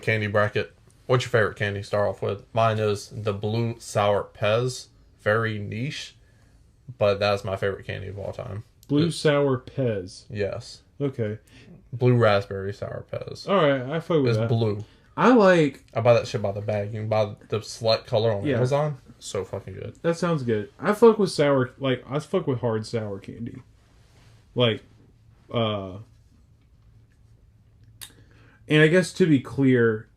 candy bracket. What's your favorite candy? Start off with. Mine is the blue sour Pez. Very niche, but that's my favorite candy of all time. Blue sour Pez. Yes. Okay. Blue raspberry sour Pez. All right, I fuck with that. It's blue. I buy that shit by the bag. You can buy the select color on Amazon. So fucking good. That sounds good. I fuck with sour, I fuck with hard sour candy. And I guess to be clear,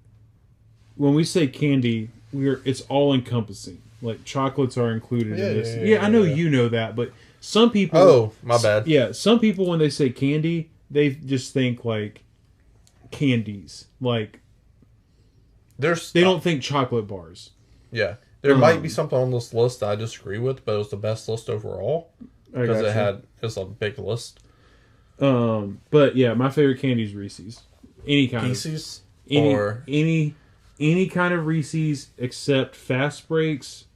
when we say candy, it's all encompassing. Like chocolates are included in this. Yeah, I know you know that, but some people. Oh, my bad. Yeah, some people when they say candy, they just think like candies. Like they don't think chocolate bars. Yeah, there might be something on this list that I disagree with, but it was the best list overall because it was a big list. But yeah, my favorite candy is Reese's. Any kind Reese's of any kind of Reese's except Fast Breaks,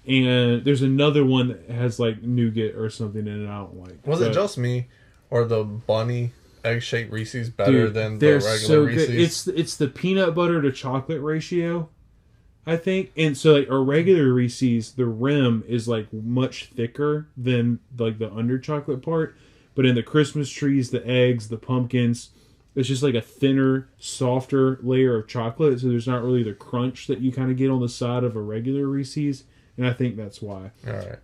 and there's another one that has like nougat or something in it I don't like. Was it just me, or the bunny egg-shaped Reese's better than the regular Reese's? It's the peanut butter to chocolate ratio, I think. And so like a regular Reese's, the rim is like much thicker than like the under chocolate part. But in the Christmas trees, the eggs, the pumpkins, it's just like a thinner, softer layer of chocolate. So there's not really the crunch that you kind of get on the side of a regular Reese's. And I think that's why. All right.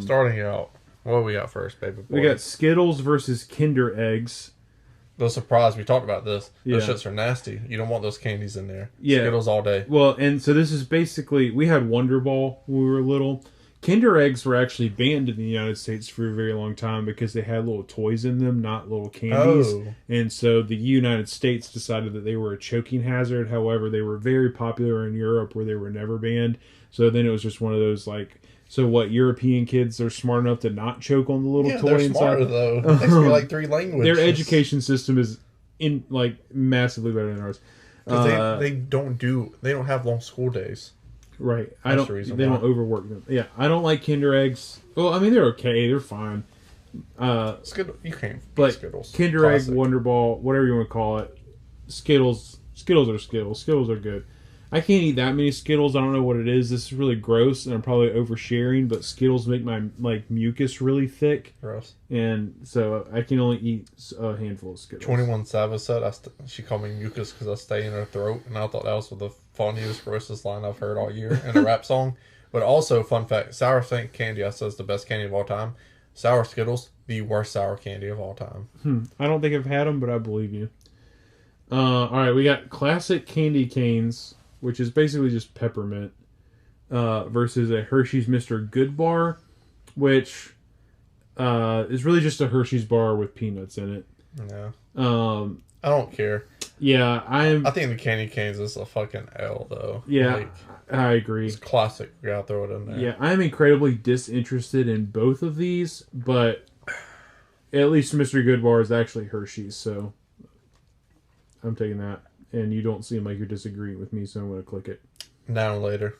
Starting out, what do we got first, baby boy? We got Skittles versus Kinder Eggs. The surprise, we talked about this. Those shits are nasty. You don't want those candies in there. Yeah. Skittles all day. Well, and so this is basically, we had Wonder Ball when we were little. Kinder Eggs were actually banned in the United States for a very long time because they had little toys in them, not little candies. Oh. And so the United States decided that they were a choking hazard. However, they were very popular in Europe where they were never banned. So then it was just one of those like, so what, European kids are smart enough to not choke on the little toy they're inside? Smarter, though. They speak like 3 languages. Their education system is massively better than ours. Because they don't have long school days. Right. They don't overwork them. Yeah, I don't like Kinder Eggs. Well, I mean, they're okay. They're fine. You can't. But Skittles. Kinder Egg, Wonder Ball, whatever you want to call it. Skittles are Skittles. Skittles are good. I can't eat that many Skittles. I don't know what it is. This is really gross, and I'm probably oversharing, but Skittles make my mucus really thick. Gross. And so I can only eat a handful of Skittles. 21 Savage said she called me mucus because I stay in her throat, and I thought that was the funniest, grossest line I've heard all year in a rap song. But also, fun fact, sour candy, I said, is the best candy of all time. Sour Skittles, the worst sour candy of all time. I don't think I've had them, but I believe you. All right, we got classic candy canes, which is basically just peppermint, versus a Hershey's Mr. Good bar, which is really just a Hershey's bar with peanuts in it. Yeah. I don't care. Yeah, I think the candy canes is a fucking L, though. Yeah, I agree. It's classic. We gotta throw it in there. Yeah, I'm incredibly disinterested in both of these, but at least Mr. Good bar is actually Hershey's, so I'm taking that. And you don't seem like you're disagreeing with me, so I'm going to click it. Now and later.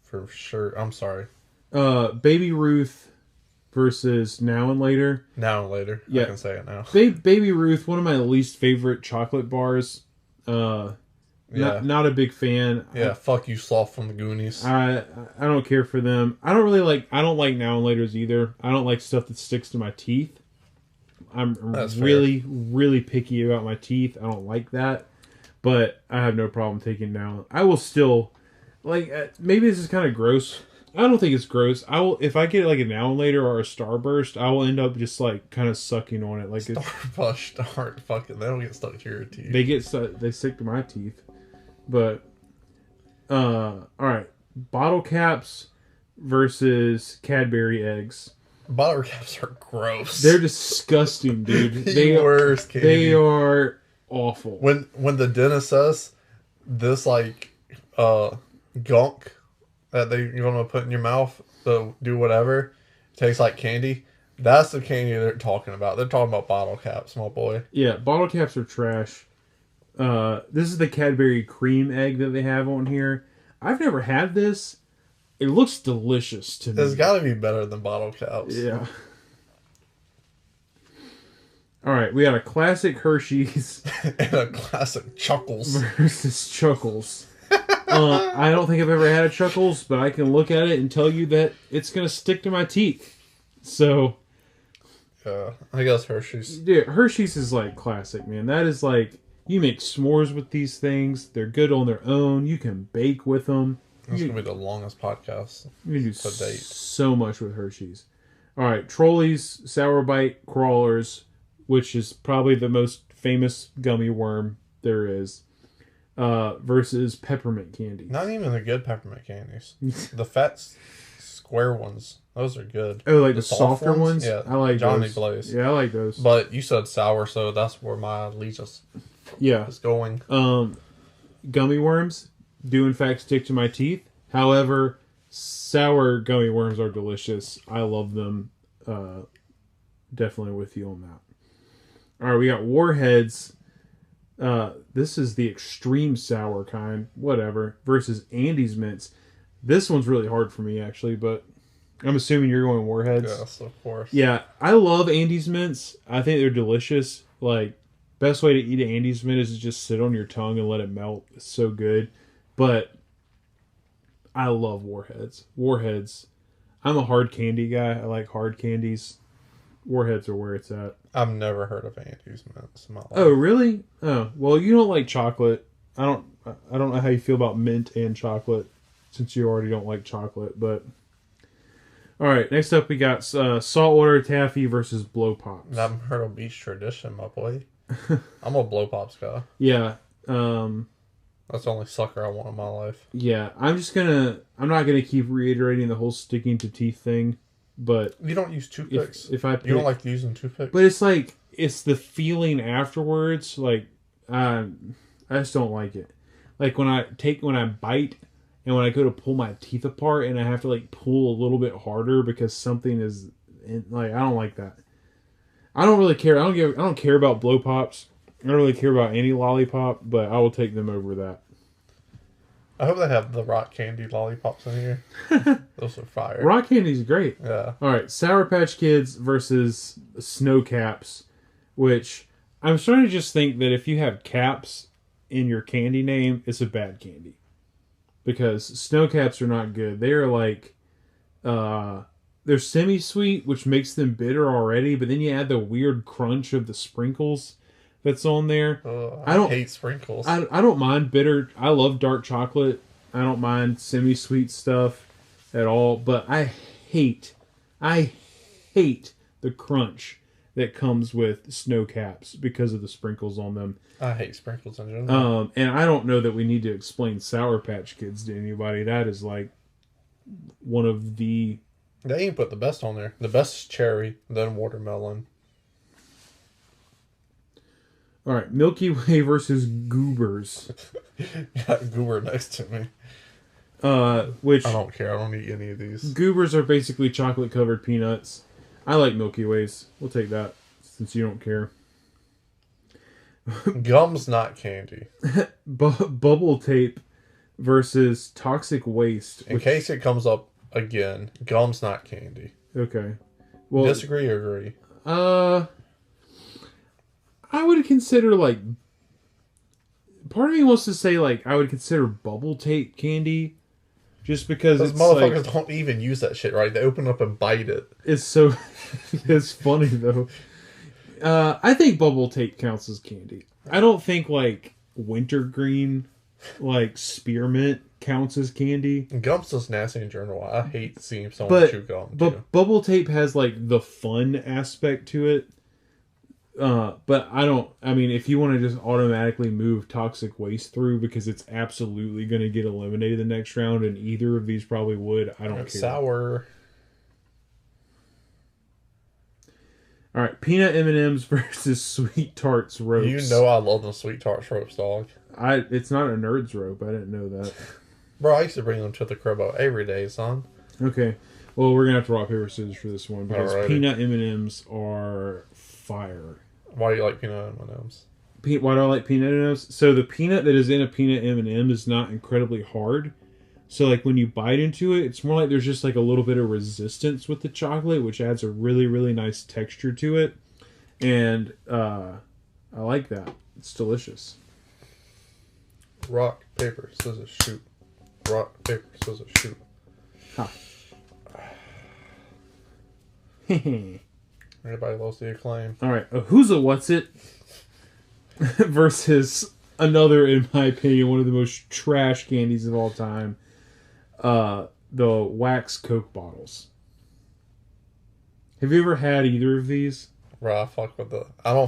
For sure. I'm sorry. Baby Ruth versus Now and Later. Now and Later. Yeah. I can say it now. Baby Ruth, one of my least favorite chocolate bars. Not a big fan. Yeah, fuck you, Sloth from the Goonies. I don't care for them. I don't like Now and Laters either. I don't like stuff that sticks to my teeth. I'm really picky about my teeth. I don't like that. But I have no problem taking Now. I will still, maybe this is kind of gross. I don't think it's gross. If I get like a Now and Later or a Starburst, I will end up just kind of sucking on it. Like Starburst, fucking, they don't get stuck to your teeth. They stick to my teeth. But, all right, bottle caps versus Cadbury eggs. Bottle caps are gross. They're disgusting, dude. Worst candy. They are awful. When the dentist says this gunk that you're gonna put in your mouth to do whatever tastes like candy, that's the candy they're talking about. They're talking about bottle caps, my boy. Yeah, bottle caps are trash. This is the Cadbury cream egg that they have on here. I've never had this. It looks delicious to me. It's got to be better than bottle caps. Yeah. All right, we got a classic Hershey's And a classic Chuckles. versus Chuckles. I don't think I've ever had a Chuckles, but I can look at it and tell you that it's going to stick to my teeth. So, Yeah, I guess Hershey's. dude, Hershey's is like classic, man. That is like, you make s'mores with these things. They're good on their own. You can bake with them. This is going to be the longest podcast You can do to date. so much with Hershey's. All right, Trolleys, Sour Bite, Crawlers, which is probably the most famous gummy worm there is, versus peppermint candy. Not even the good peppermint candies. The fat square ones. Those are good. Oh, like the softer ones? Yeah, I like Johnny those. Blaze. Yeah, I like those. But you said sour, so that's where my allegiance is going. Gummy worms do in fact stick to my teeth. However, sour gummy worms are delicious. I love them. Definitely with you on that. All right, we got Warheads. This is the extreme sour kind, whatever, versus Andy's Mints. This one's really hard for me, actually, but I'm assuming you're going Warheads. Yes, of course. Yeah, I love Andy's Mints. I think they're delicious. Like, best way to eat an Andy's Mint is to just sit on your tongue and let it melt. It's so good. But I love Warheads. Warheads. I'm a hard candy guy. I like hard candies. Warheads are where it's at. I've never heard of Andy's Mints in my life. Oh, really? Oh, well, you don't like chocolate. I don't know how you feel about mint and chocolate, since you already don't like chocolate. But all right, next up we got saltwater taffy versus blow pops. I've never heard of Beach Tradition, my boy. I'm a blow pops guy. Yeah. That's the only sucker I want in my life. Yeah, I'm not gonna keep reiterating the whole sticking to teeth thing, but You don't use toothpicks. if I pick, You don't like using toothpicks. but it's like it's the feeling afterwards. Like I just don't like it. Like when I bite and when I go to pull my teeth apart and I have to like pull a little bit harder because something is like I don't like that. I don't really care. I don't care about blow pops. I don't really care about any lollipop, but I will take them over that. I hope they have the rock candy lollipops in here. Those are fire. Rock candy's great. Yeah. All right, Sour Patch Kids versus Snow Caps, which I'm starting to just think that if you have caps in your candy name, it's a bad candy. Because Snow Caps are not good. They are like, they're semi-sweet, which makes them bitter already, but then you add the weird crunch of the sprinkles that's on there. I hate sprinkles. I don't mind bitter. I love dark chocolate. I don't mind semi-sweet stuff at all. But I hate the crunch that comes with Snow Caps because of the sprinkles on them. I hate sprinkles in general. And I don't know that we need to explain Sour Patch Kids to anybody. That is like one of the... They ain't put the best on there. The best is cherry, then watermelon. All right, Milky Way versus Goobers. Got Goober next to me. Which I don't care. I don't eat any of these. Goobers are basically chocolate-covered peanuts. I like Milky Ways. We'll take that since you don't care. Gum's not candy. Bubble tape versus toxic waste. In case it comes up again, gum's not candy. Okay. Well, Disagree or agree? I would consider like. Part of me wants to say like I would consider bubble tape candy, just because Those it's motherfuckers like, don't even use that shit, right? They open up and bite it. it's so. It's funny though. I think bubble tape counts as candy. I don't think like wintergreen, like spearmint counts as candy. Gum's just nasty in general. I hate seeing someone chew gum. But bubble tape has like the fun aspect to it. But I mean, if you want to just automatically move toxic waste through because it's absolutely going to get eliminated the next round, and either of these probably would, I don't care. Sour. All right, peanut M&Ms versus sweet tarts ropes. You know I love the sweet tarts ropes, dog. It's not a nerd's rope. I didn't know that. Bro, I used to bring them to the crib every day, son. Okay, well we're gonna have to rock paper scissors for this one because Alrighty. peanut M&Ms are fire. Why do you like peanut M&Ms? Why do I like peanut M&Ms? So the peanut that is in a peanut M&M is not incredibly hard. So like when you bite into it, it's more like there's just like a little bit of resistance with the chocolate, which adds a really, really nice texture to it. And I like that. It's delicious. Rock, paper, scissors, shoot. Rock, paper, scissors, shoot. Ha. Everybody loves the acclaim. All right, who's a what's it versus another, in my opinion, one of the most trash candies of all time. The wax Coke bottles. Have you ever had either of these? Bro, I don't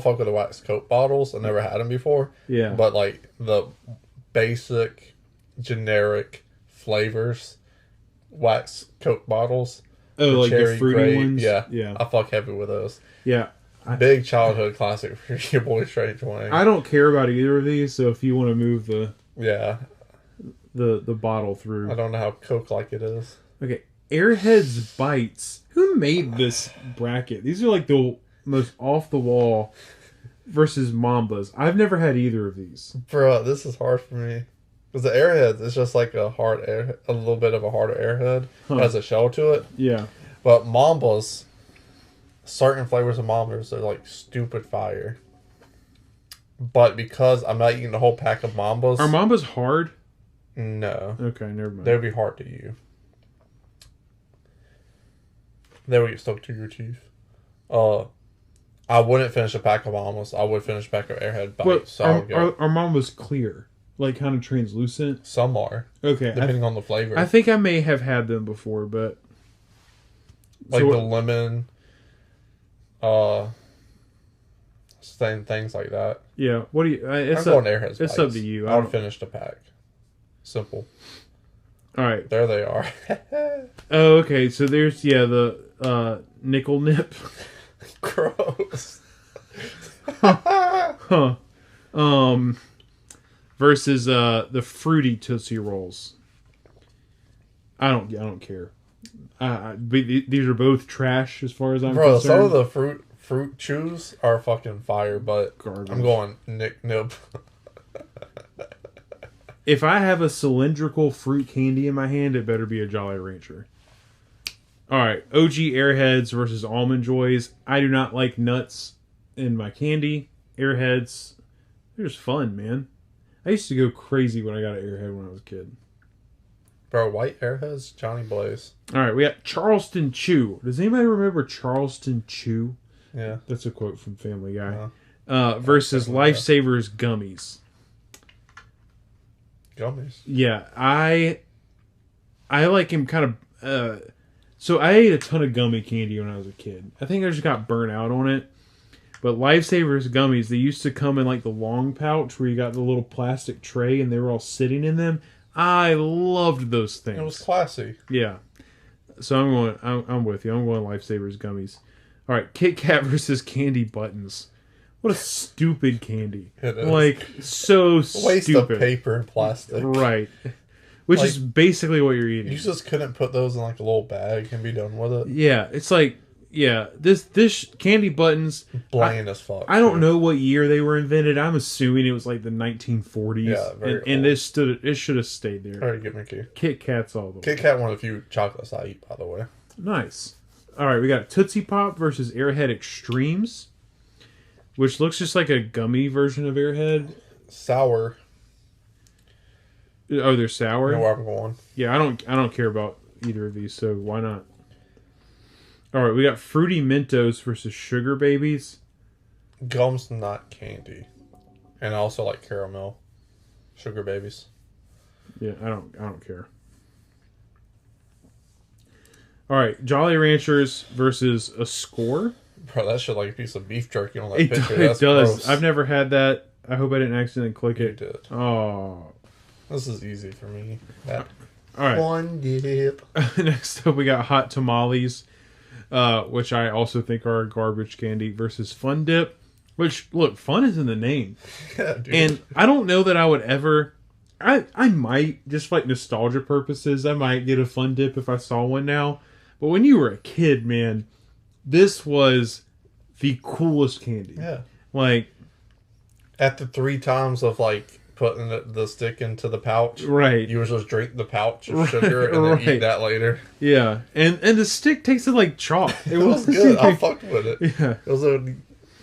fuck with the wax Coke bottles. I never had them before. Yeah. But like the basic, generic flavors, wax Coke bottles. Oh, like the fruity grape, ones? Yeah. Yeah. I fuck heavy with those. Yeah. Big childhood classic for your boy Strange Wang. I don't care about either of these, so if you want to move the bottle through. I don't know how Coke like it is. Okay. Airheads Bites. Who made this bracket? These are like the most off the wall versus Mambas. I've never had either of these. Bro, this is hard for me. Because the Airheads is just like a little bit of a harder Airhead. It has a shell to it. Yeah. But Mambas, certain flavors of Mambas are like stupid fire. But because I'm not eating the whole pack of Mambas. Are Mambas hard? No. Okay, never mind. They would be hard to you. They would get stuck to your teeth. I wouldn't finish a pack of Mambas. I would finish a pack of Airhead Bites. But So are Mambas clear? Like kind of translucent? Some are. Okay. Depending on the flavor. I think I may have had them before, but... Like the lemon... same things like that. Yeah. What do you... I'm going Airheads It's Bites. up to you. I would finish the pack. Simple. Alright. There they are. Oh, okay. So there's, the nickel nip. Gross. Huh. Versus the fruity Tootsie Rolls. I don't care. These are both trash as far as I'm concerned. Some of the fruit chews are fucking fire, but garbage. I'm going nip. If I have a cylindrical fruit candy in my hand, it better be a Jolly Rancher. Alright, OG Airheads versus Almond Joys. I do not like nuts in my candy. Airheads, they're just fun, man. I used to go crazy when I got an Airhead when I was a kid. Bro, white Airheads, Johnny Blaze. Alright, we got Charleston Chew. Does anybody remember Charleston Chew? Yeah. That's a quote from Family Guy. Versus Lifesavers Gummies. Gummies? Yeah, I like him kind of... so I ate a ton of gummy candy when I was a kid. I think I just got burnt out on it. But Lifesavers Gummies, they used to come in like the long pouch where you got the little plastic tray and they were all sitting in them. I loved those things. It was classy. Yeah. So I'm with you. I'm going Lifesavers Gummies. All right, Kit Kat versus Candy Buttons. What a stupid candy. It is. Like, so stupid. Waste of paper and plastic. Right. Which is basically what you're eating. You just couldn't put those in like a little bag and be done with it. Yeah, it's like, this Candy Buttons... Bland as fuck. I don't know what year they were invented. I'm assuming it was like the 1940s. Yeah, very and old. it should have stayed there. Very good, Mickey. Kit Kat's all the way. Kit Kat, one of the few chocolates I eat, by the way. Nice. All right, we got Tootsie Pop versus Airhead Extremes, which looks just like a gummy version of Airhead. Sour. Oh, they're sour? You know where I'm going. Yeah, I don't care about either of these, so why not? All right, we got Fruity Mentos versus Sugar Babies. Gum's not candy. And I also like caramel. Sugar Babies. Yeah, I don't care. All right, Jolly Ranchers versus a Score. Bro, that shit like a piece of beef jerky on that It picture. does. That's gross. I've never had that. I hope I didn't accidentally click You it. did. Oh. This is easy for me. That All right. one dip. Next up, we got Hot Tamales, which I also think are a garbage candy, versus Fun Dip, which, look, fun is in the name. Yeah, dude. And I don't know that I would ever... I might, just for like nostalgia purposes, I might get a Fun Dip if I saw one now. But when you were a kid, man, this was the coolest candy. Yeah. Like... After 3 times of, like, putting the stick into the pouch, Right. you would just drink the pouch of sugar and then eat that later. Yeah. And the stick tasted like chalk. It was good. I fucked with it. Yeah. It was a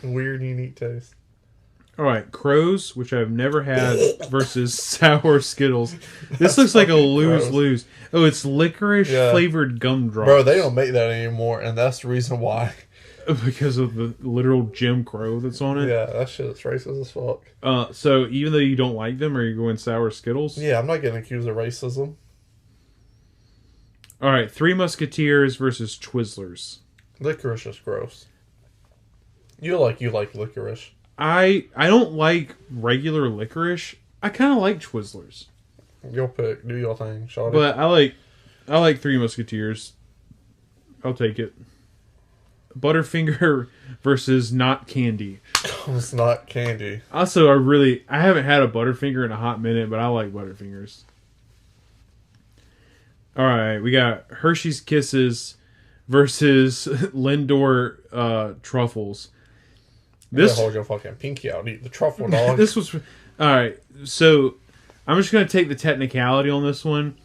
Weird, unique taste. All right, Crows, which I've never had, versus sour Skittles. This looks like a lose-lose. Oh, it's licorice flavored gumdrops. Bro, they don't make that anymore, and that's the reason why. Because of the literal Jim Crow that's on it. Yeah, that shit's racist as fuck. So even though you don't like them, are you going sour Skittles? Yeah, I'm not getting accused of racism. All right, Three Musketeers versus Twizzlers. Licorice is gross. You like licorice. I don't like regular licorice. I kind of like Twizzlers. Your pick. Do your thing, shawty. But I like Three Musketeers. I'll take it. Butterfinger versus Not Candy. It's not candy. Also, I haven't had a Butterfinger in a hot minute, but I like Butterfingers. All right, we got Hershey's Kisses versus Lindor Truffles. This hold your fucking pinky out and eat the truffle, dog. This was all right. So I'm just gonna take the technicality on this one.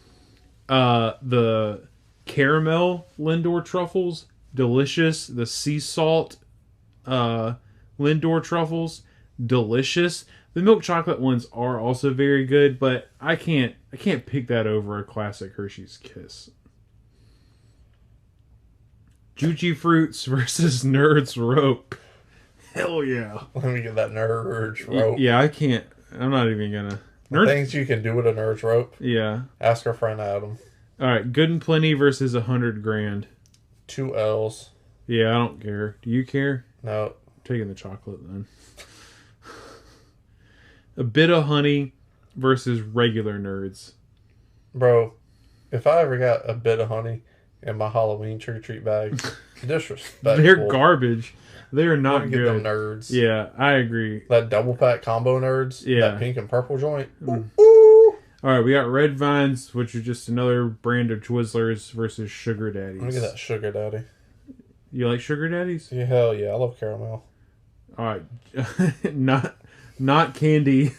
The caramel Lindor Truffles, delicious. The sea salt Lindor Truffles, delicious. The milk chocolate ones are also very good, but I can't pick that over a classic Hershey's Kiss. Juji Fruits versus Nerds Rope. Hell yeah. Let me get that Nerds Rope. Yeah, I can't. I'm not even gonna. Things you can do with a Nerds Rope. Yeah. Ask our friend Adam. Alright, Good and Plenty versus 100 Grand. 2 L's. Yeah, I don't care. Do you care? No. I'm taking the chocolate then. A Bit of Honey versus regular Nerds. Bro, if I ever got a bit of honey in my Halloween trick-or-treat bag, disrespectful. They're garbage. They're not good. Get them Nerds. Yeah, I agree. That double pack combo Nerds. Yeah. That pink and purple joint. Mm. Ooh. Alright, we got Red Vines, which are just another brand of Twizzlers versus Sugar Daddies. Look at that Sugar Daddy. You like Sugar Daddies? Yeah, hell yeah. I love caramel. Alright. not candy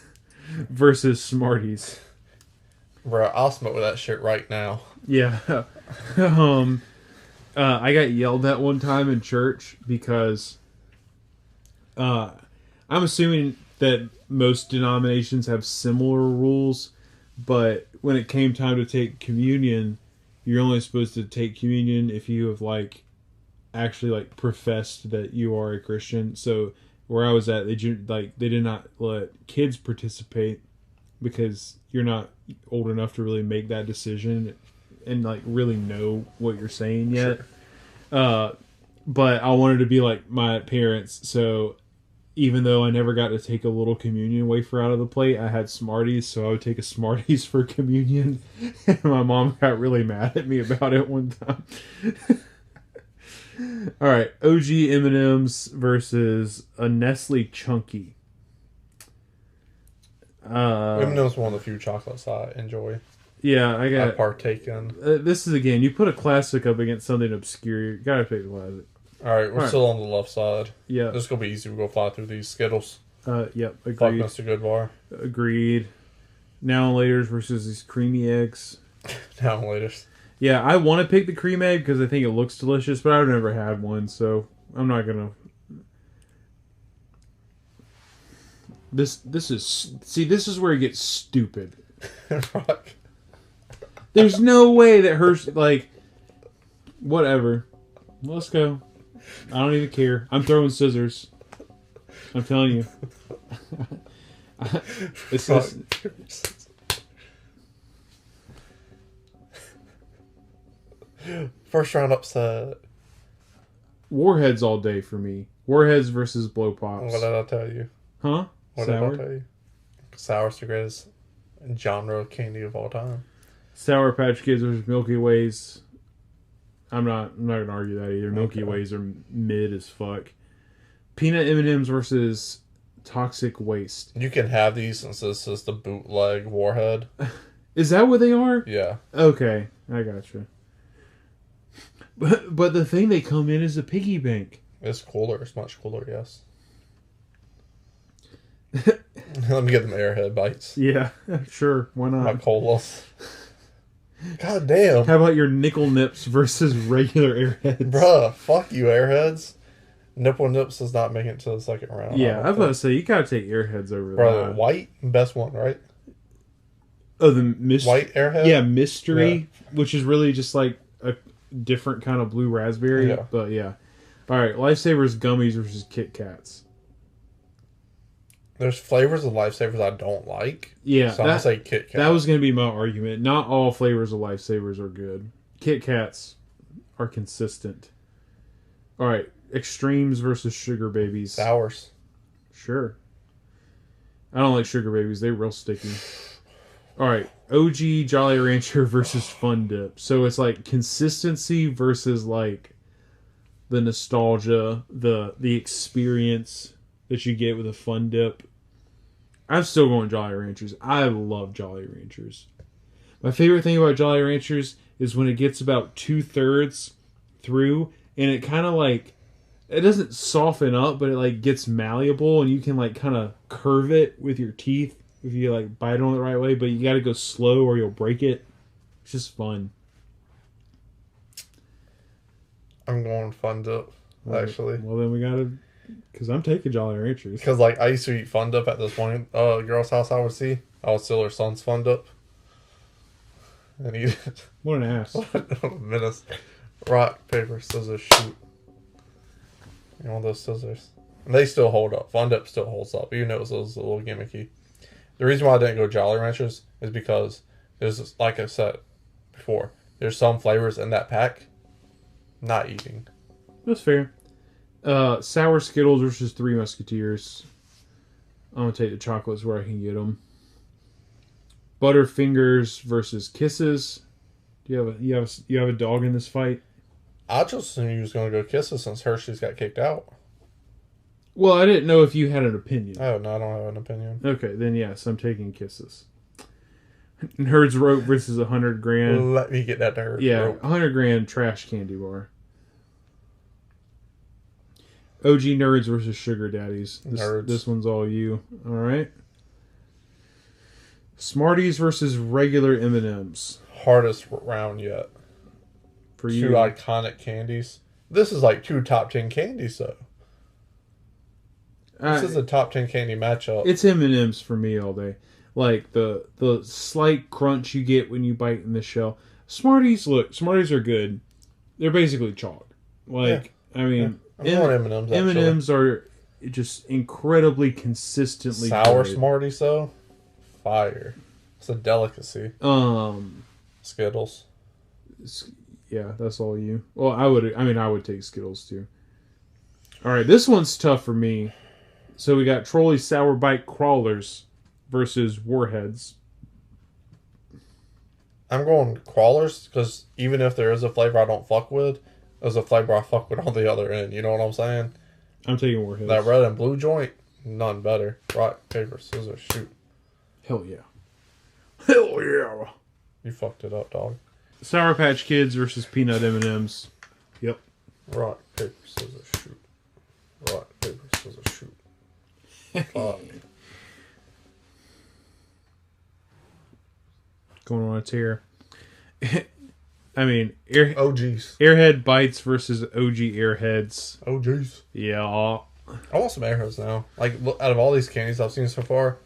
versus Smarties. Bro, I'll smoke with that shit right now. Yeah. I got yelled at one time in church because I'm assuming that most denominations have similar rules, but when it came time to take communion, you're only supposed to take communion if you have actually professed that you are a Christian. So where I was at, they did not let kids participate because you're not old enough to really make that decision and really know what you're saying yet. Sure. But I wanted to be like my parents, so even though I never got to take a little communion wafer out of the plate, I had Smarties, so I would take a Smarties for communion. And my mom got really mad at me about it one time. All right, OG M&M's versus a Nestle Chunky. M&M's one of the few chocolates I enjoy. Yeah, I partake in. This is, again, you put a classic up against something obscure, you gotta pick the classic. Alright, we're still on the left side. Yeah. This is gonna be easy. We'll go fly through these Skittles. Yep, agreed. Fuck Mr. Goodbar. Agreed. Now and Later's versus these creamy eggs. Now and Later's. Yeah, I want to pick the cream egg because I think it looks delicious, but I've never had one, so I'm not gonna. This is where it gets stupid. Fuck. There's no way that Hershey, whatever. Let's go. I don't even care. I'm throwing scissors. I'm telling you. It's just... First round upset. Warheads all day for me. Warheads versus Blow Pops. What did I tell you? Huh? What Sour? did I tell you? Sour's the greatest genre of candy of all time. Sour Patch Kids versus Milky Ways. I'm not gonna argue that either. Milky Ways are mid as fuck. Peanut M&M's versus Toxic Waste. You can have these since this is the bootleg Warhead. Is that what they are? Yeah. Okay, I gotcha. But the thing they come in is a piggy bank. It's cooler. It's much cooler, yes. Let me get them Airhead bites. Yeah, sure. Why not? My colas. God damn. How about your Nickel Nips versus regular Airheads? Bruh, fuck you, Airheads. Nipple Nips does not make it to the second round. Yeah, I was about to say, you gotta take Airheads over Brother, that. white, best one, right? Oh, the mystery. White Airhead? Yeah, mystery, which is really just like a different kind of blue raspberry. Yeah. But yeah. All right, Lifesavers gummies versus Kit Kats. There's flavors of Lifesavers I don't like. Yeah, so I'm going to say Kit Kat. That was going to be my argument. Not all flavors of Lifesavers are good. Kit Kats are consistent. All right, Extremes versus Sugar Babies. Sours. Sure. I don't like Sugar Babies. They're real sticky. All right, OG Jolly Rancher versus Fun Dip. So it's like consistency versus like the nostalgia, the experience that you get with a Fun Dip. I'm still going Jolly Ranchers. I love Jolly Ranchers. My favorite thing about Jolly Ranchers is when it gets about 2/3 through and it kind of like, it doesn't soften up, but it like gets malleable and you can like kind of curve it with your teeth if you like bite on it the right way, but you got to go slow or you'll break it. It's just fun. I'm going Fun Dip, actually. Well, then we got to, because I'm taking Jolly Ranchers. Because, like, I used to eat Fun Dip at this point. Girl's house I would see. I would steal her son's Fun Dip. And eat it. What an ass. Menace. Rock, paper, scissors, shoot. You know, those scissors. And they still hold up. Fun Dip still holds up, even though it was a little gimmicky. The reason why I didn't go Jolly Ranchers is because there's, like I said before, there's some flavors in that pack not eating. That's fair. Sour Skittles versus Three Musketeers. I'm gonna take the chocolates where I can get them. Butterfingers versus Kisses. Do you have a dog in this fight? I just assumed you was gonna go Kisses since Hershey's got kicked out. Well, I didn't know if you had an opinion. Oh no, I don't have an opinion. Okay, then yes, I'm taking Kisses. Nerds Rope versus 100 grand. Let me get that Nerds Yeah, Rope. 100 grand trash candy bar. OG Nerds versus Sugar Daddies. This one's all you. All right. Smarties versus regular M&Ms. Hardest round yet. For Two you. iconic candies. This is like 2 top 10 candies though. This is a top 10 candy matchup. It's M&M's for me all day. Like the slight crunch you get when you bite in the shell. Smarties are good. They're basically chalk. Like, yeah. I mean, yeah. I'm going M&M's. M&M's are just incredibly consistently sour good. Smarties though, fire. It's a delicacy. Skittles. Yeah, that's all you. Well, I would take Skittles too. All right, this one's tough for me. So we got Trolley Sour Bite Crawlers versus Warheads. I'm going Crawlers because even if there is a flavor I don't fuck with, there's a flavor I fuck with on the other end. You know what I'm saying? I'm taking Warheads. That red and blue joint, none better. Rock, paper, scissors, shoot. Hell yeah. Hell yeah. You fucked it up, dog. Sour Patch Kids versus Peanut M&M's. Yep. Rock, paper, scissors, shoot. Rock, paper, scissors, shoot. Fuck. Going on a tear. I mean, OGs. Airhead Bites versus OG Airheads. OGs. Yeah. I want some Airheads now. Like, look, out of all these candies I've seen so far,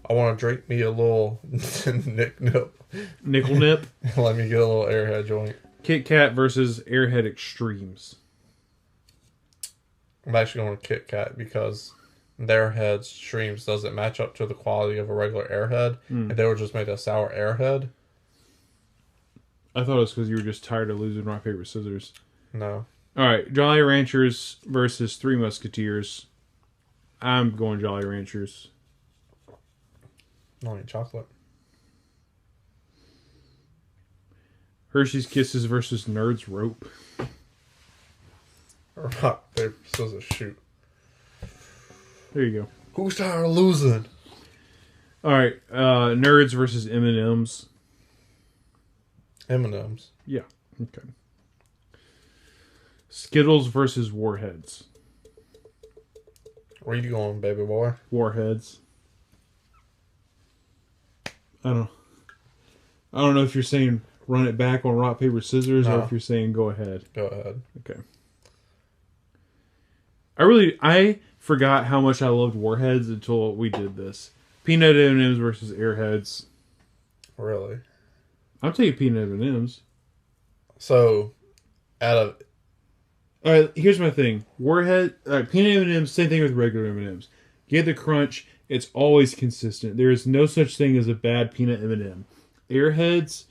I want to drink me a little Nickel Nip. Let me get a little Airhead joint. Kit Kat versus Airhead Extremes. I'm actually going with Kit Kat because their Airhead Extremes doesn't match up to the quality of a regular Airhead, and they were just made a sour Airhead. I thought it was because you were just tired of losing rock, paper, scissors. No. All right, Jolly Ranchers versus Three Musketeers. I'm going Jolly Ranchers. Not any chocolate. Hershey's Kisses versus Nerds Rope. Rock, paper, scissors, shoot. There you go. Who's tired of losing? All right, Nerds versus M&M's. M&M's. Yeah. Okay. Skittles versus Warheads. Where you going, baby boy? Warheads. I don't know if you're saying run it back on rock, paper, scissors, or if you're saying go ahead. Go ahead. Okay. I forgot how much I loved Warheads until we did this. Peanut M&Ms versus Airheads. Really? I'm taking peanut M&Ms. So, out of... Alright, here's my thing. Warhead, peanut M&Ms, same thing with regular M&Ms. You get the crunch, it's always consistent. There is no such thing as a bad peanut M&M. Airheads,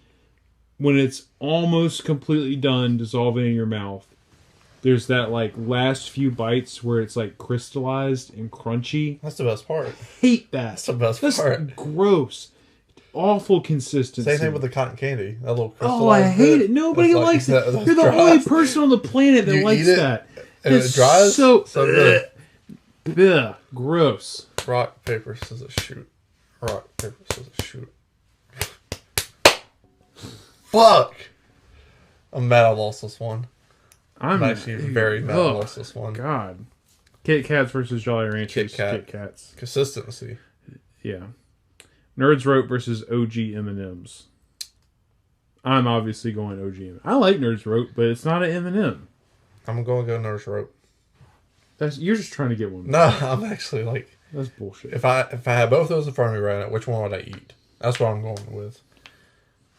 when it's almost completely done dissolving in your mouth, there's that like last few bites where it's like crystallized and crunchy. That's the best part. Hate that. That's the best part. Gross. Awful consistency. Same thing with the cotton candy. That little crystallized Oh, I hate bit. it. Nobody That's likes like, it. You're the only person on the planet that likes that. And it dries? So good. Ugh, gross. Rock, paper, scissors, shoot. Rock, paper, scissors, shoot. Fuck! I'm mad I lost this one. I'm actually very mad I lost this one. God. Kit Kats versus Jolly Ranchers. Kit Kats. Consistency. Yeah. Nerds Rope versus OG M&Ms. I'm obviously going OG M&Ms. I like Nerds Rope, but it's not an M&M. I'm going to go Nerds Rope. You're just trying to get one. No, I'm actually like... That's bullshit. If I had both those in front of me right now, which one would I eat? That's what I'm going with.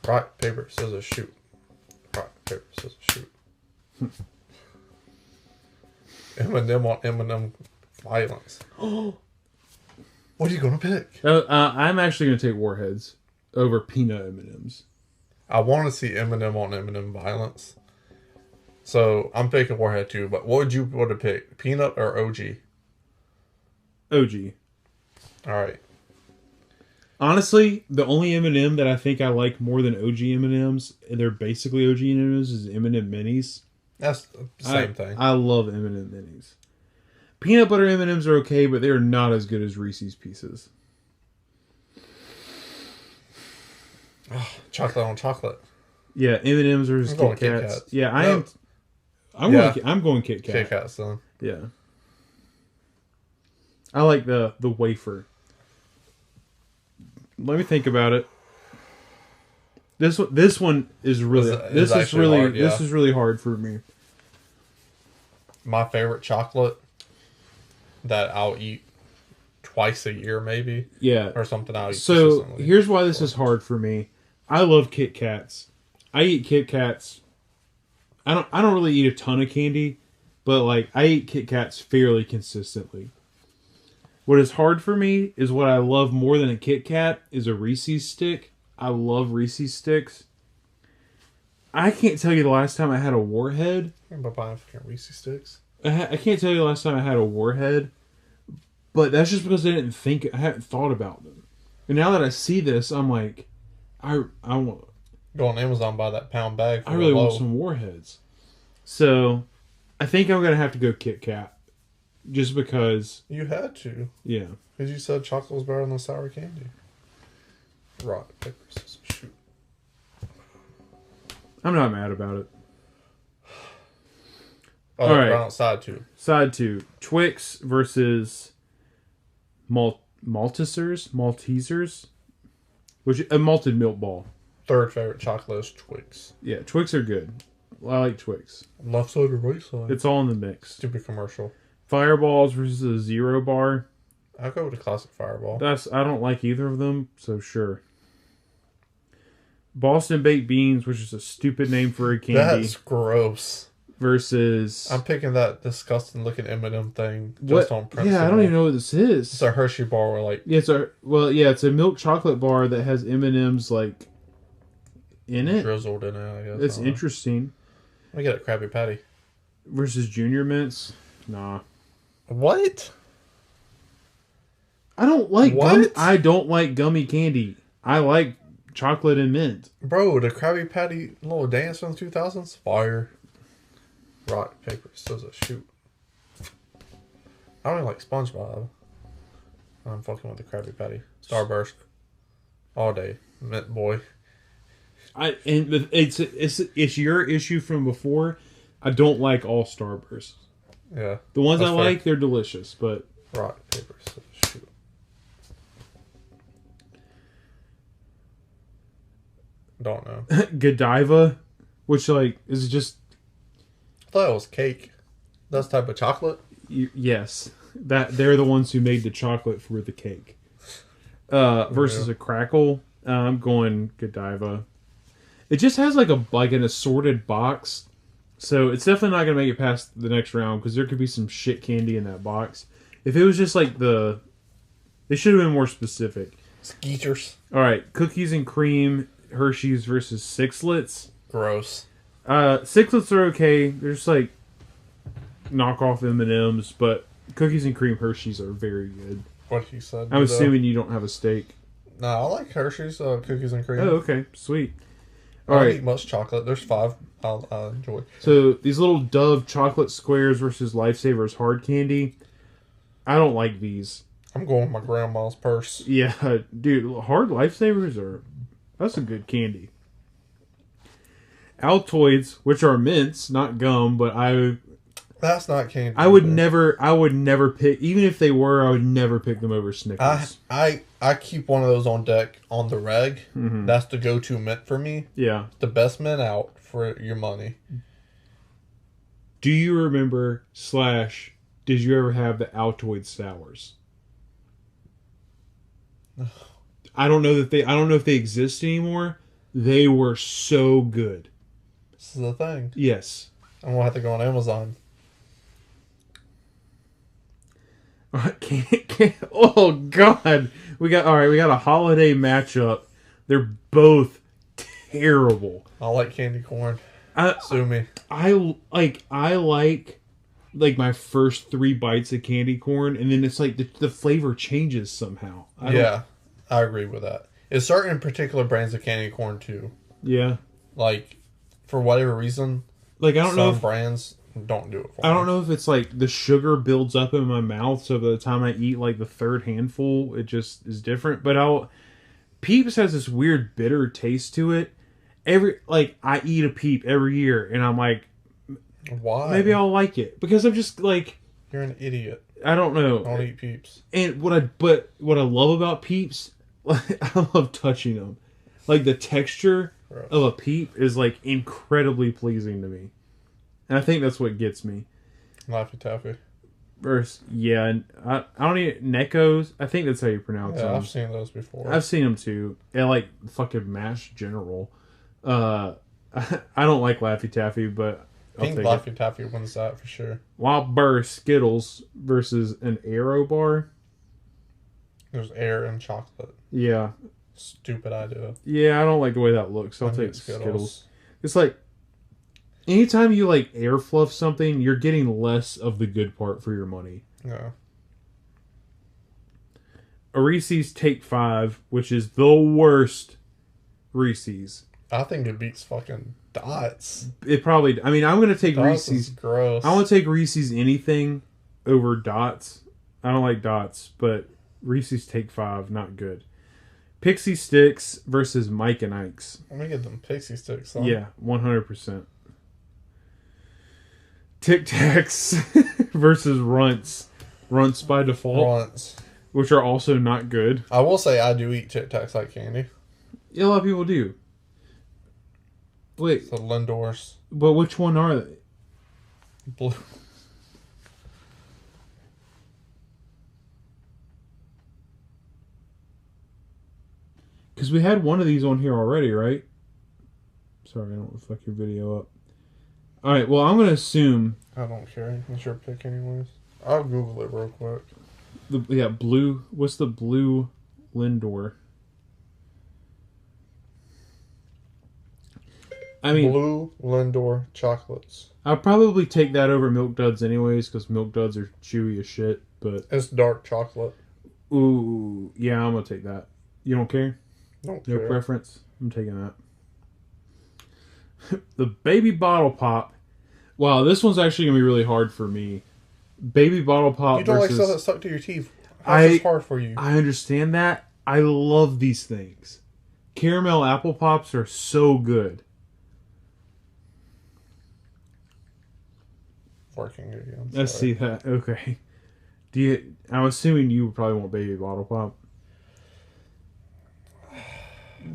Rock, paper, scissors, shoot. Rock, paper, scissors, shoot. M&M on M&M violence. What are you going to pick? I'm actually going to take Warheads over peanut M&Ms. I want to see M&M on M&M violence. So I'm picking Warhead too, but what would you want to pick? Peanut or OG? OG. Alright. Honestly, the only M&M that I think I like more than OG M&Ms, and they're basically OG M&Ms, is M&M Minis. That's the same thing. I love M&M Minis. Peanut butter M&Ms are okay, but they're not as good as Reese's Pieces. Oh, chocolate on chocolate. Yeah, M&Ms versus Kit Kats. Yeah, I'm going Kit Kat. Kit Kats, then. Yeah. I like the wafer. Let me think about it. This one is really this is really hard for me. My favorite chocolate that I'll eat twice a year, maybe. Yeah, or something I'll eat. So here's why this is hard for me. I love Kit Kats. I eat Kit Kats. I don't really eat a ton of candy, but like I eat Kit Kats fairly consistently. What is hard for me is what I love more than a Kit Kat is a Reese's stick. I love Reese's sticks. I can't tell you the last time I had a Warhead. I'm buying fucking Reese's sticks. I can't tell you the last time I had a Warhead, but that's just because I hadn't thought about them. And now that I see this, I'm like, I want. Go on Amazon, buy that pound bag. I really want some Warheads. So, I think I'm gonna have to go Kit Kat. Just because... You had to. Yeah. Because you said chocolate was better than sour candy. Rock, paper, scissors, shoot. I'm not mad about it. All right. Side 2. Side 2. Twix versus Maltesers? Which a malted milk ball. Third favorite chocolate is Twix. Yeah, Twix are good. I like Twix. Left side or right side? It's all in the mix. Stupid commercial. Fireballs versus a Zero Bar. I'll go with the classic Fireball. I don't like either of them, so sure. Boston Baked Beans, which is a stupid name for a candy. That's gross. Versus... I'm picking that disgusting looking M&M thing just on principle. Yeah, I don't even know what this is. It's a Hershey bar where like... Yeah, it's a milk chocolate bar that has M&M's like in it. Drizzled in it, I guess. It's interesting. Let me get a Krabby Patty. Versus Junior Mints? Nah. What? I don't like gummy candy. I like chocolate and mint. Bro, the Krabby Patty little dance from the 2000s? Fire. Rock, paper, scissors, shoot. I don't even like SpongeBob. I'm fucking with the Krabby Patty. Starburst. All day. Mint boy. It's your issue from before. I don't like all Starbursts. Yeah. The ones I like, they're delicious, but... Rock, paper, scissors, shoot. Don't know. Godiva, which, like, is just... I thought it was cake. That's type of chocolate? Yes, that they're the ones who made the chocolate for the cake. Versus a crackle, I'm going Godiva. It just has like an assorted box, so it's definitely not gonna make it past the next round because there could be some shit candy in that box. If it was just like they should have been more specific. Skeeters. All right, cookies and cream Hershey's versus Sixlets. Gross. Sixlets are okay. They're just like knockoff M&Ms, but cookies and cream Hershey's are very good. What he said. I'm assuming you don't have a steak. No, I like Hershey's cookies and cream. Oh, okay, sweet. I don't eat much chocolate. There's 5 I'll enjoy. So these little Dove chocolate squares versus Lifesavers hard candy. I don't like these. I'm going with my grandma's purse. Yeah, dude, hard Lifesavers that's a good candy. Altoids, which are mints, not gum, but that's not candy. I would never pick, even if they were, I would never pick them over Snickers. I keep one of those on deck on the reg. Mm-hmm. That's the go-to mint for me. Yeah. The best mint out for your money. Do you remember / did you ever have the Altoid sours? I don't know if they exist anymore. They were so good. This is the thing. Yes. I'm gonna have to go on Amazon. Oh God, we got a holiday matchup. They're both terrible. I like candy corn. Sue me. I like my first 3 bites of candy corn, and then it's like the flavor changes somehow. I agree with that. It's certain particular brands of candy corn too. Yeah. Like, for whatever reason, like I don't know if brands don't do it for me. I don't know if it's like the sugar builds up in my mouth, so by the time I eat like the 3rd handful, it just is different. But Peeps has this weird bitter taste to it. I eat a Peep every year, and I'm like, why? Maybe I'll like it because I'm just like, you're an idiot. I don't know. I don't eat Peeps. And what I love about Peeps, I love touching them. Like the texture of a Peep is like incredibly pleasing to me. And I think that's what gets me. Laffy Taffy. And I don't eat Neckos. I think that's how you pronounce them. Yeah, I've seen those before. I've seen them too. And like fucking Mash General. I don't like Laffy Taffy, but I think Laffy Taffy wins that for sure. Wild Burst Skittles versus an Aero bar. There's air and chocolate. Yeah. Stupid idea. Yeah, I don't like the way that looks. I'll take Skittles. It's like, anytime you like air fluff something, you're getting less of the good part for your money. Yeah. A Reese's Take 5, which is the worst Reese's. I think it beats fucking Dots. It probably... I mean, I'm going to take Dots Reese's... Is gross. I want to take Reese's anything over Dots. I don't like Dots, but Reese's Take 5, not good. Pixie Sticks versus Mike and Ike's. Let me get them Pixie Sticks. Huh? Yeah, 100%. Tic Tacs versus Runts. Runts by default. Runts. Which are also not good. I will say I do eat Tic Tacs like candy. Yeah, a lot of people do. Wait. So Lindor's. But which one are they? Blue. Because we had one of these on here already, right? Sorry, I don't want to fuck your video up. Alright, well, I'm going to assume... I don't care. It's your pick anyways. I'll Google it real quick. Blue... What's the blue Lindor? I mean... Blue Lindor chocolates. I'll probably take that over Milk Duds anyways, because Milk Duds are chewy as shit, but... It's dark chocolate. Ooh, yeah, I'm going to take that. You don't care? Don't No care. preference? I'm taking that. The Baby Bottle Pop. Wow, this one's actually going to be really hard for me. Baby Bottle Pop You don't versus... like stuff that stuck to your teeth. How's this hard for you? I understand that. I love these things. Caramel Apple Pops are so good. Working again. Let's see that. Okay. I'm assuming you would probably want Baby Bottle Pop.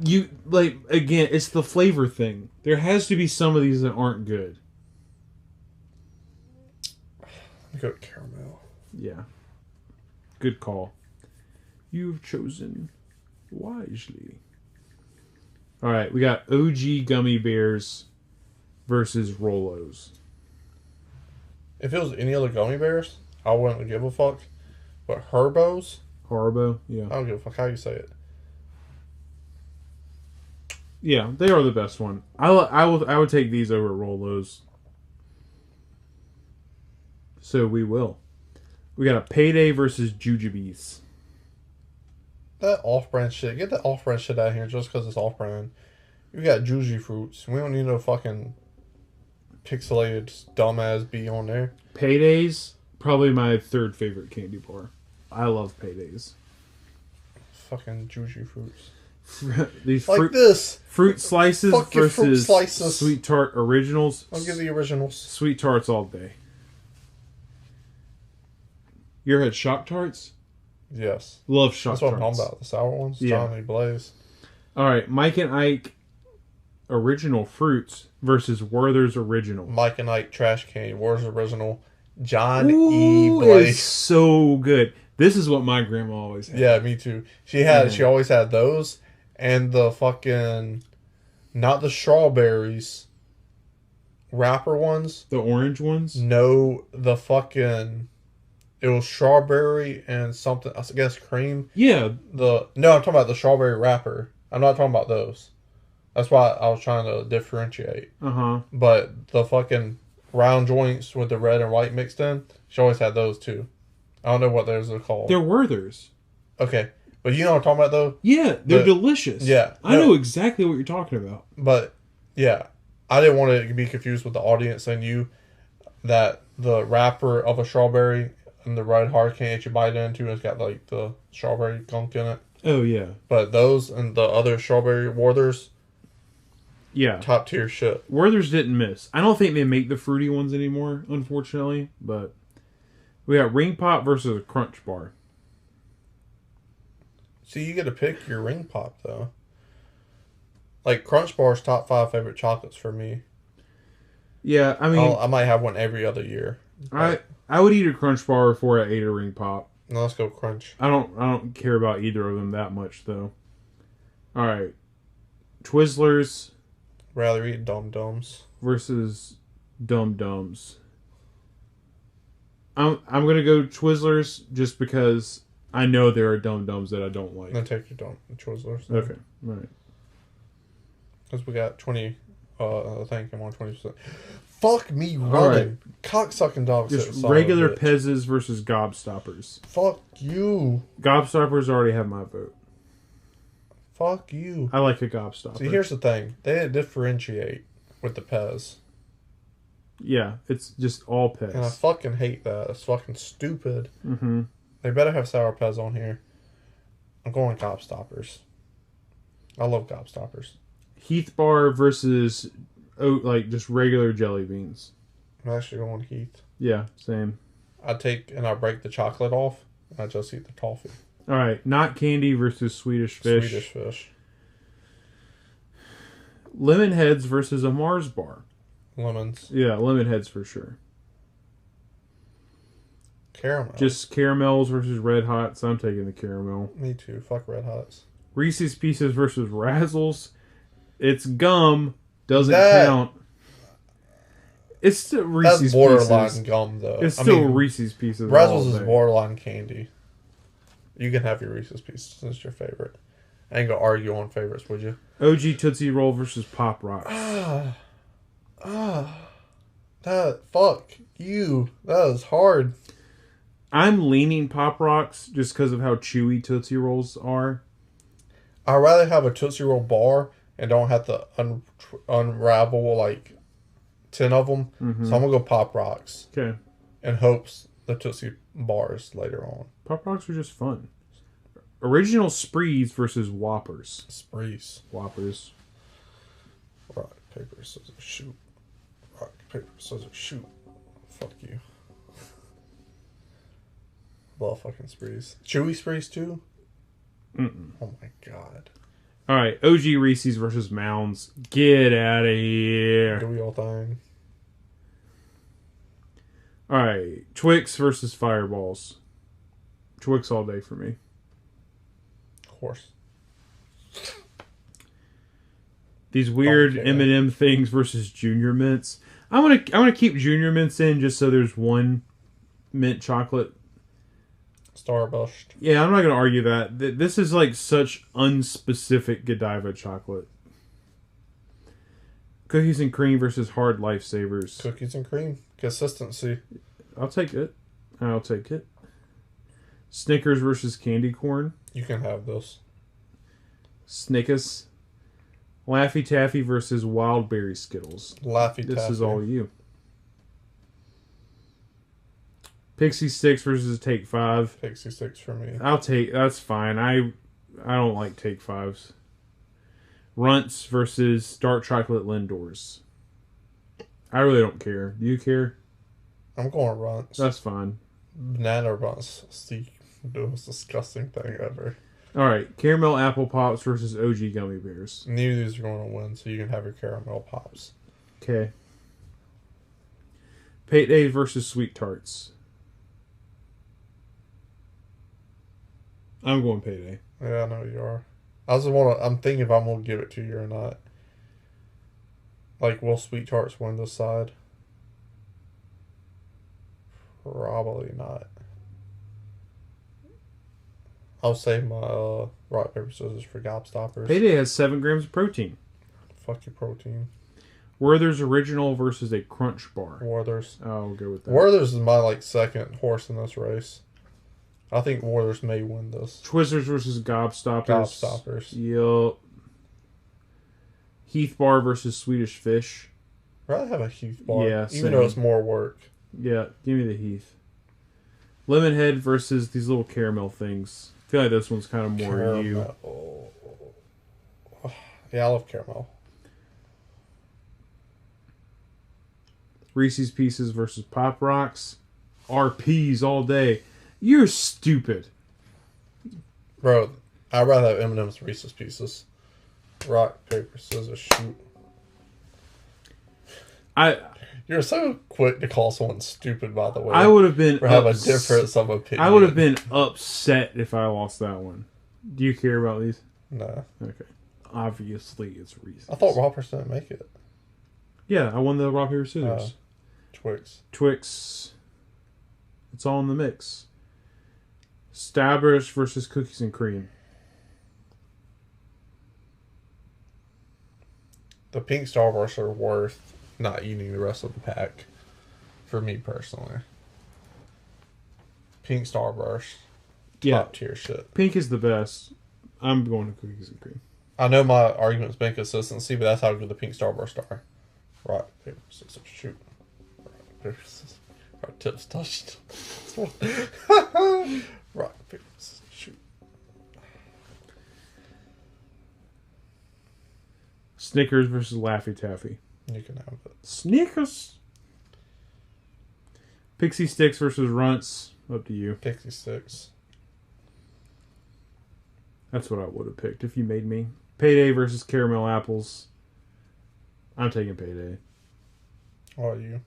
You, like, again, it's the flavor thing. There has to be some of these that aren't good. Good caramel. Yeah. Good call. You've chosen wisely. All right, we got OG gummy bears versus Rolos. If it was any other gummy bears, I wouldn't give a fuck. But Herbos, Haribo, yeah. I don't give a fuck how you say it. Yeah, they are the best one. I would take these over Rolos. So we will. We got a Payday versus Jujubes. That off-brand shit. Get that off-brand shit out of here just because it's off-brand. You got Juji fruits. We don't need no fucking pixelated dumbass B on there. Paydays, probably my third favorite candy bar. I love Paydays. Fucking Juji fruits. These like this. Fruit slices Fuck your versus fruit slices. Sweet Tart originals. I'll give the originals. Sweet Tarts all day. You ever had Shock Tarts? Yes. Love Shock That's what Tarts. I'm talking about. The sour ones. Yeah. Johnny Blaze. All right, Mike and Ike original fruits versus Werther's original. Mike and Ike trash candy. Where's original? John Ooh, E. it's Blaze. so good. This is what my grandma always had. Yeah, me too. She always had those and the fucking, not the strawberries, wrapper ones. The orange ones? No, the fucking, it was strawberry and something, I guess cream. Yeah. No, I'm talking about the strawberry wrapper. I'm not talking about those. That's why I was trying to differentiate. Uh-huh. But the fucking round joints with the red and white mixed in, she always had those too. I don't know what those are called. They're Werther's. Okay. But you know what I'm talking about though? Yeah, they're delicious. Yeah. I know exactly what you're talking about. But, yeah. I didn't want to be confused with the audience and you that the wrapper of a strawberry and the red hard candy that you bite into has got like the strawberry gunk in it. Oh, yeah. But those and the other strawberry Werther's, yeah, top tier shit. Werther's didn't miss. I don't think they make the fruity ones anymore, unfortunately. But we got Ring Pop versus a Crunch Bar. See, you get to pick your Ring Pop though. Like Crunch Bar's top 5 favorite chocolates for me. Yeah, I mean, I might have one every other year. I would eat a Crunch Bar before I ate a Ring Pop. No, let's go Crunch. I don't care about either of them that much though. All right, Twizzlers Rather eat Dum Dums versus Dum Dums. I'm gonna go Twizzlers just because I know there are Dum Dums that I don't like. Then take your Twizzlers. Okay, all right. Because we got 20. I think I'm on 20%. Fuck me running. Right. Cocksucking dogs. Just regular Pezzes versus Gobstoppers. Fuck you. Gobstoppers already have my vote. Fuck you. I like a Gobstopper. See, here's the thing. They didn't differentiate with the Pez. Yeah, it's just all Pez. And I fucking hate that. It's fucking stupid. Mm-hmm. They better have Sour Pez on here. I'm going Gobstoppers. I love Gobstoppers. Heath Bar versus just regular jelly beans. I'm actually going Heath. Yeah, same. I break the chocolate off, and I just eat the toffee. All right, Not Candy versus Swedish Fish. Swedish Fish. Lemon Heads versus a Mars Bar. Lemons. Yeah, Lemon Heads for sure. Caramel. Just caramels versus Red Hots. I'm taking the caramel. Me too. Fuck Red Hots. Reese's Pieces versus Razzles. It's gum. Doesn't count. It's still Reese's Pieces. That's borderline gum, though. It's still Reese's Pieces. Razzles is borderline candy. You can have your Reese's Pieces. It's your favorite. I ain't gonna argue on favorites, would you? OG Tootsie Roll versus Pop Rocks. Fuck you. That is hard. I'm leaning Pop Rocks just because of how chewy Tootsie Rolls are. I'd rather have a Tootsie Roll bar and don't have to unravel like 10 of them. Mm-hmm. So I'm gonna go Pop Rocks. Okay. In hopes the Tootsie bars later on. Pop Rocks are just fun. Original Sprees versus Whoppers. Sprees. Whoppers. Rock, paper, scissors, shoot. Rock, paper, scissors, shoot. Fuck you. Love fucking Sprees. Chewy Sprees too? Mm-mm. Oh my god. Alright, OG Reese's versus Mounds. Get out of here. Do we all thing? All right, Twix versus Fireballs. Twix all day for me. Of course. These weird M&M things versus Junior Mints. I'm gonna keep Junior Mints in just so there's one mint chocolate. Starburst. Yeah, I'm not gonna argue that. This is like such unspecific Godiva chocolate. Cookies and cream versus hard lifesavers. Cookies and cream. Consistency. I'll take it. I'll take it. Snickers versus candy corn. You can have this. Snickers. Laffy Taffy versus Wild Berry Skittles. Laffy Taffy. This is all you. Pixie Sticks versus Take 5. Pixie Sticks for me. That's fine. I don't like Take 5s. Runts versus Dark Chocolate Lindors. I really don't care. Do you care? I'm going Runts. That's fine. Banana Runts. The most disgusting thing ever. Alright, Caramel Apple Pops versus OG Gummy Bears. Neither of these are going to win, so you can have your caramel pops. Okay. Payday versus Sweet Tarts. I'm going Payday. Yeah, I know you are. I'm thinking if I'm going to give it to you or not. Like, will Sweet Tarts win this side? Probably not. I'll save my rock, paper, scissors for gobstoppers. Payday has 7 grams of protein. Fuck your protein. Werther's Original versus a Crunch Bar. Werther's. I'll go with that. Werther's is my second horse in this race. I think Werther's may win this. Twizzlers versus Gobstoppers. Gobstoppers. Yup. Heath Bar versus Swedish Fish. I'd rather have a Heath bar. Yeah, even though it's more work. Yeah, give me the Heath. Lemonhead versus these little caramel things. I feel like this one's kind of more caramel. you. Yeah, I love caramel. Reese's Pieces versus Pop Rocks. RPs all day. You're stupid. Bro, I'd rather have M&M's Reese's Pieces. Rock, paper, scissors, shoot. You're so quick to call someone stupid, by the way. I would have been or have a difference of opinion. I would have been upset if I lost that one. Do you care about these? No. Okay. Obviously, it's Reese's. I thought Roppers didn't make it. Yeah, I won the rock, paper, scissors. Twix. Twix. It's all in the mix. Starburst versus Cookies and Cream. The pink Starbursts are worth not eating the rest of the pack. For me personally. Pink Starburst. Top tier shit. Pink is the best. I'm going to Cookies and Cream. I know my argument's been consistency, but that's how good the pink Starburst are. Rock, paper, scissors, shoot. Rock, paper, scissors. Our tips touched. Rock, paper, scissors, shoot. Snickers versus Laffy Taffy. You can have it. Snickers. Pixie Sticks versus Runts. Up to you. Pixie Sticks. That's what I would have picked if you made me. Payday versus Caramel Apples. I'm taking Payday. Are you?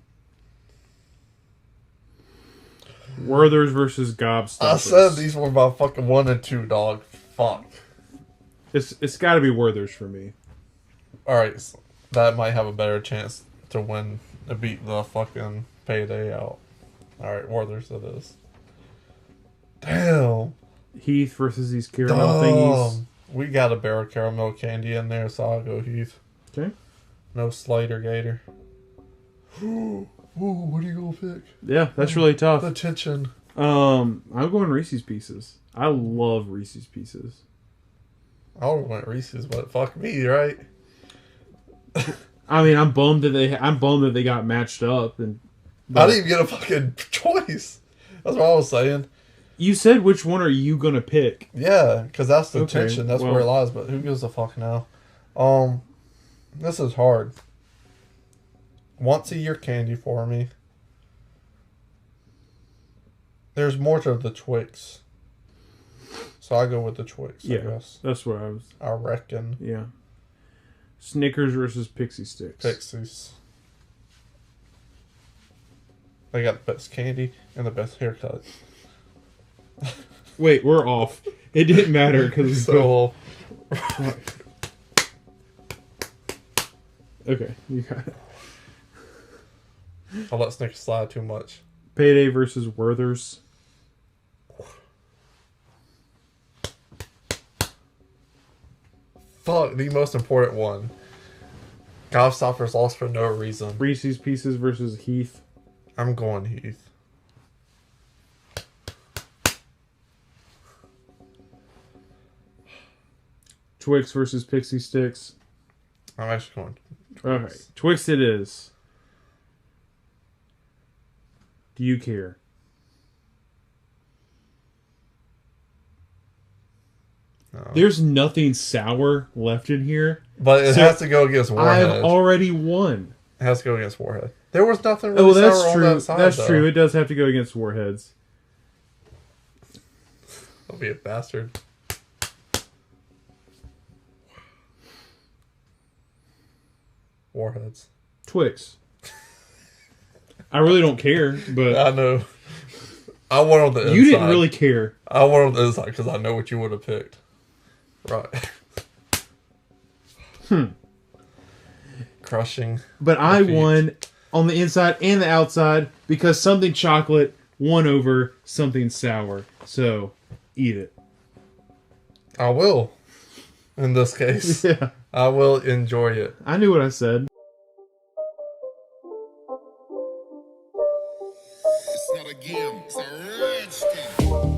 Werther's versus Gobstoppers. I said these were my fucking 1 and 2, dog. Fuck. It's got to be Werther's for me. Alright, so that might have a better chance to win, to beat the fucking Payday out. Alright, Werther's it is. Damn. Heath versus these caramel thingies. We got a barrel caramel candy in there, so I'll go Heath. Okay. No Slater Gator. Ooh, what are you gonna pick? Yeah, that's really tough. The tension. I'm going Reese's Pieces. I love Reese's Pieces. I would want Reese's, but fuck me, right? I mean, I'm bummed that they got matched up, and I didn't even get a fucking choice. That's what I was saying. You said which one are you gonna pick? Yeah, because that's the Okay, tension. That's where it lies. But who gives a fuck now? This is hard. Once a year candy for me. There's more to the Twix, so I go with the Twix. I guess that's what I was. I reckon. Yeah. Snickers versus Pixie Sticks. Pixies. They got the best candy and the best haircut. Wait, we're off. It didn't matter because So, okay, you got it. I'll let Snickers slide too much. Payday versus Werther's. Fuck, the most important one. Gobstoppers lost for no reason. Reese's Pieces versus Heath. I'm going Heath. Twix versus Pixie Sticks. I'm actually going. Okay, Twix it is. Do you care? No. There's nothing sour left in here. But it has to go against Warhead. I've already won. It has to go against Warhead. There was nothing really Oh, that's sour true. on that side, That's though. true. It does have to go against Warheads. Don't be a bastard. Warheads. Twix. I really don't care, but I know. I went on the inside. you didn't really care. I went on the inside because I know what you would have picked. Right. Crushing. But I defeat. won on the inside and the outside because something chocolate won over something sour. So, eat it. I will. In this case. Yeah. I will enjoy it. I knew what I said. It's not a game, it's a rich thing.